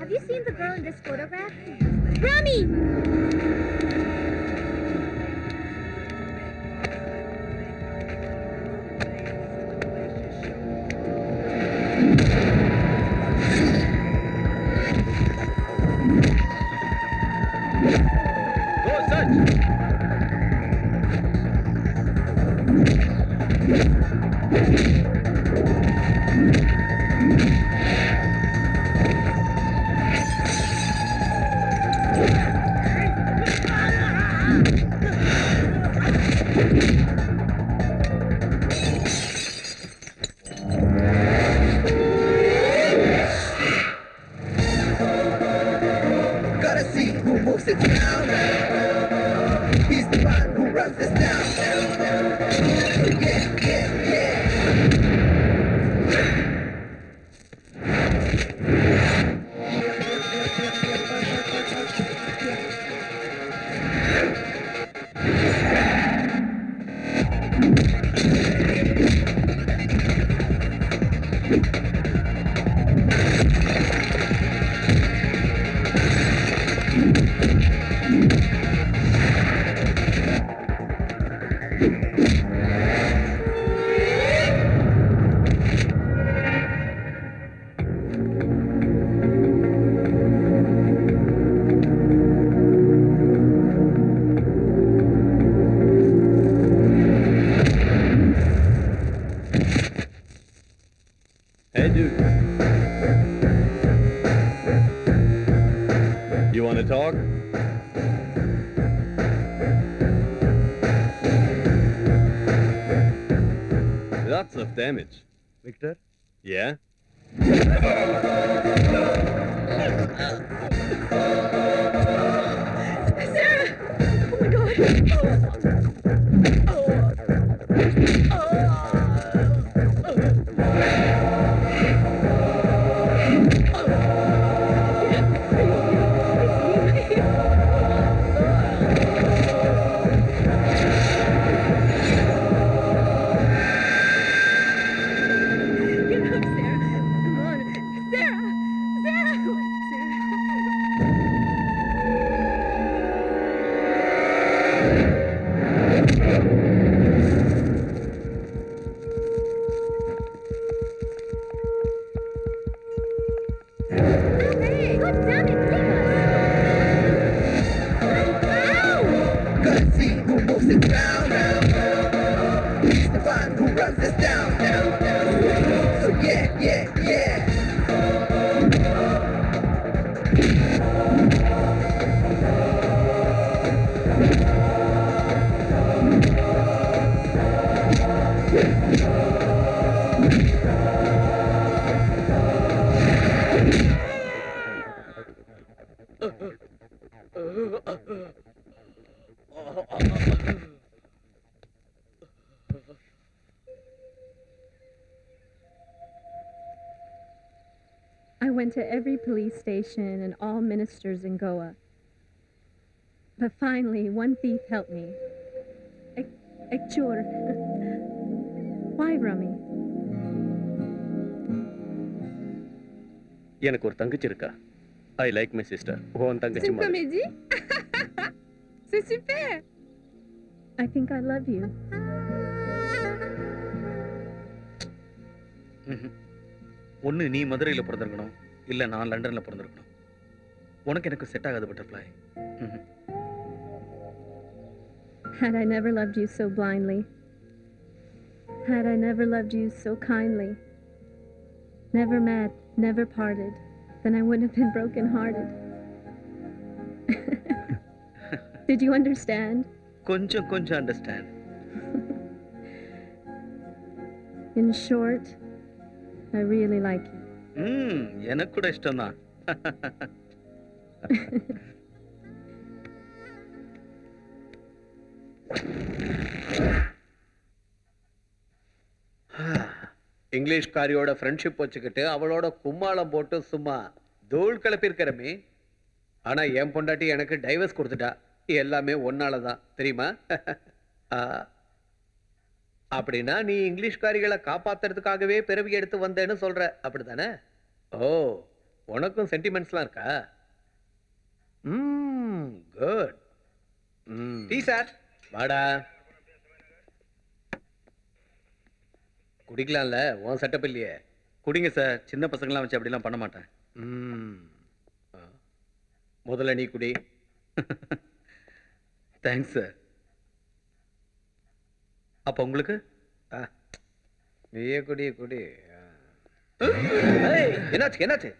Have you seen the girl in this photograph? Rami! Go search! Gotta see who moves it down. He's the one who runs this down. Yeah, yeah, yeah. Hey, dude. You want to talk? Lots of damage. Victor? Yeah? Sarah! Oh my Get up, Sarah. Come on. Sarah! Sarah! Hey, God damn it, leave us! Gotta see who moves it down. He's the one who runs this down. So yeah, yeah, yeah. I went to every police station and all ministers in Goa. But finally, one thief helped me. A chore. Why, Rami? எனக்கு ஒரு தங்கச்சி இருக்கா. I like my sister. உன் தங்கச்சி C'est une மாதிரி. comédie? C'est super! I think I love you. ஒன்று நீ மதுரையில் பிறந்திருக்கணும், இல்லை நான் லண்டனில் பிறந்திருக்கணும். உனக்கு எனக்கு செட் ஆகாது butterfly. Had I never loved you so blindly, had I never loved you so kindly, never met, never parted, then I wouldn't have been broken-hearted. Did you understand? கொஞ்சம் கொஞ்சம் understand. In short, I really like you. எனக்கு கூட இஷ்டம் தான். இங்கிலீஷ்காரியோட friendship வச்சுக்கிட்டு அவளோட கும்மாளம் போட்டு சும்மா தூள் கிளப்பியிருக்கிறமே. ஆனா என் பொண்டாட்டி எனக்கு டைவர்ஸ் கொடுத்துட்டா. எல்லாமே ஒன்னால தான் தெரியுமா? அப்படின்னா நீ இங்கிலீஷ்காரிகளை காப்பாத்துறதுக்காகவே பிறவி எடுத்து வந்தேன்னு சொல்ற, அப்படித்தானே? ஓ, உனக்கும் சென்டிமெண்ட்ஸ்லாம் இருக்கா? குட். Tea sir. வாடா. குடிக்கலாம்ல, உன் செட்டப் இல்லையே. குடிங்க சார், சின்ன பசங்களாம் வச்சு அப்படிலாம் பண்ண மாட்டேன். முதல்ல நீ குடி. Thanks sir. அப்போ உங்களுக்கு? நீயே குடி குடி. என்னாச்சு என்னாச்சு?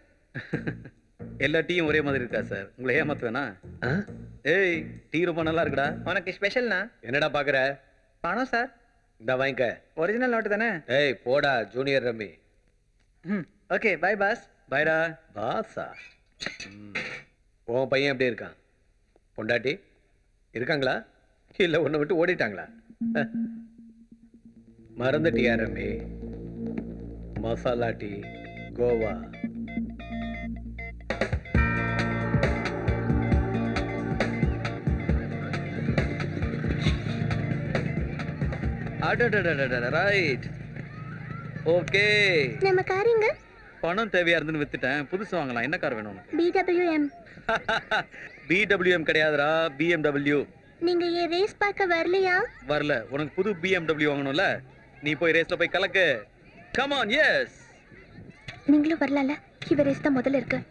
எல்லா டீயும் ஒரே மாதிரி இருக்கா சார்? உங்களை ஏமாத்துவேனா? ஏய், டீ ரொம்ப நல்லா இருக்குடா. உனக்கு ஸ்பெஷல்னா? என்னடா பாக்குற? பணம் சார். இந்த வாங்கிக்க. ஒரிஜினல் நோட்டு தானே? ஏய் போடா junior rummy. Okay bye boss. பைடா. பாஸா? உன் பையன் எப்படி இருக்கான்? பொண்டாட்டி இருக்காங்களா இல்ல உன்னை விட்டு ஓடிட்டாங்களா? மறந்துட்டியா rummy? Masala tea Goa. Right. Okay. நம்ம காரிங்க பணம் தேவையா இருந்துன்னு வித்துட்டேன். புதுசு வாங்கலாம். என்ன கார் வேணும் உனக்கு? BWM. BWM கிடையாதுடா, BMW. நீங்க ஏன் ரேஸ் பார்க்க வரலையா? வரல. உனக்கு புது BMW வாங்கணும்ல, நீ போய் ரேஸ்ல போய் கலக்கு. Come on. எஸ். நீங்களும் வரலாம்ல, இவ ரேஸ் தான் முதல்ல இருக்கு.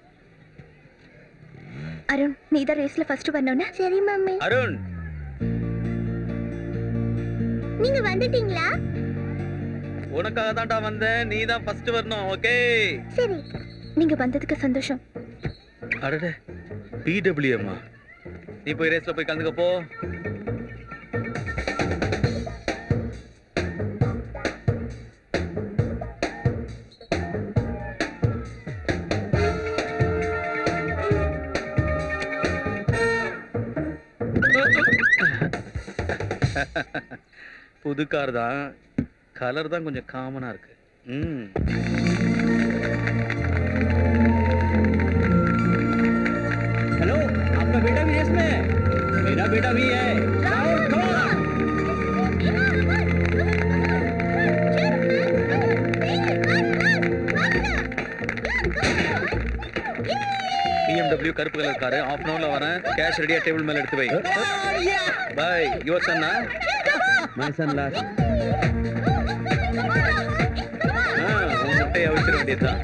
அருண், நீ தான் ரேஸ்ல ஃபர்ஸ்ட் வரணும்னா? சரி மம்மி. அருண், நீங்க வந்துட்டீங்களா? உனக்காக தான்டா வந்தேன். நீ தான் ஃபர்ஸ்ட் வரணும். ஓகே. சரி, நீங்க வந்ததுக்கு சந்தோஷம். அடடே, BWM. நீ போய் ரேஸ்ல போய் கலந்துக்க போ. புது கார் தான், கலர் தான் கொஞ்சம் காமனா இருக்கு. हेलो, आपका बेटा भी इसमें? मेरा बेटा भी है. BMW கருப்பு கலர் காரு. ஆஃப் அன் ஹவர்ல வரேன். கேஷ் ரெடியா டேபிள் மேல எடுத்து வை. பை. யுவர் சன்னா? My son last. உன் முட்டையை அவிச்சிட வேண்டியதுதான்.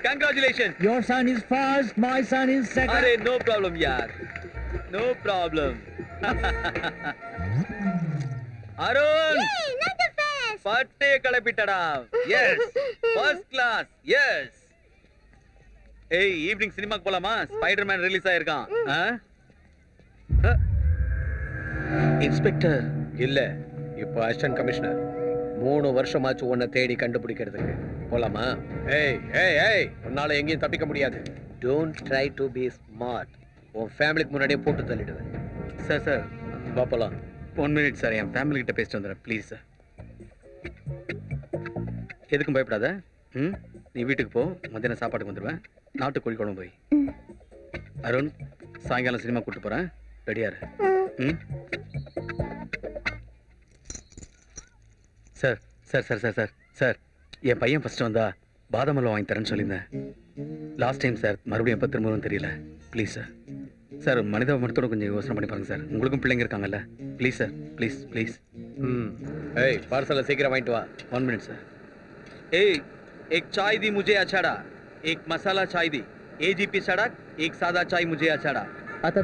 Congratulations. Your son is first, my son is second. अरे no problem यार, no problem. अरुण, பட்டே கிளப்பிட்டடா. Yes, first class. Yes. ஏய், ஈவினிங் சினிமாக்கு போலாமா? Spiderman release ஆயிருக்கான். இன்ஸ்பெக்டர் இல்ல, இப்போ அசிஸ்டன்ட் கமிஷனர். 3 வருஷமாச்சு உன்னை தேடி கண்டுபிடிக்கிறதுக்கு. போலாமா? ஏய் ஏய் ஏய், உன்னால எங்கேயும் தப்பிக்க முடியாது. Don't try to be smart. உன் ஃபேமிலிக்கு முன்னாடியே போட்டு தள்ளிடுவேன். சார் வா போலாம். 1 மினிட் சார், என் ஃபேமிலி கிட்ட பேசிட்டு வந்துடுறேன் ப்ளீஸ் சார். எதுக்கும் பயப்படாத. நீ வீட்டுக்கு போ, மத்தியானம் சாப்பாட்டுக்கு வந்துடுவேன். நாட்டுக்கோழி குழம்பு போய். அருண், சாயங்காலம் சினிமா கூப்பிட்டு போகிறேன். ரெடியாரு. Sir sir sir sir sir sir, என் பையன் ஃபர்ஸ்ட் வந்தா பாதாம் அல்வா வாங்கி தரேன்னு சொல்லியிருந்தேன். லாஸ்ட் டைம் சார், மறுபடியும் எப்போ திரும்பவும் தெரியல. Please sir. சார், மனித மருத்துவம் கொஞ்சம் யோசனை பண்ணி பாருங்க சார். உங்களுக்கும் பிள்ளைங்க இருக்காங்கல்ல. Please sir, please please. ஏய், பார்சலை சீக்கிரம் வாங்கிட்டு வா. 1 மினிட் சார். ஏய், एक चाय दी मुझे अछाड़ा, एक मसाला चाय दी, AGP सड़क, एक सादा चाय मुझे अछाड़ा. आता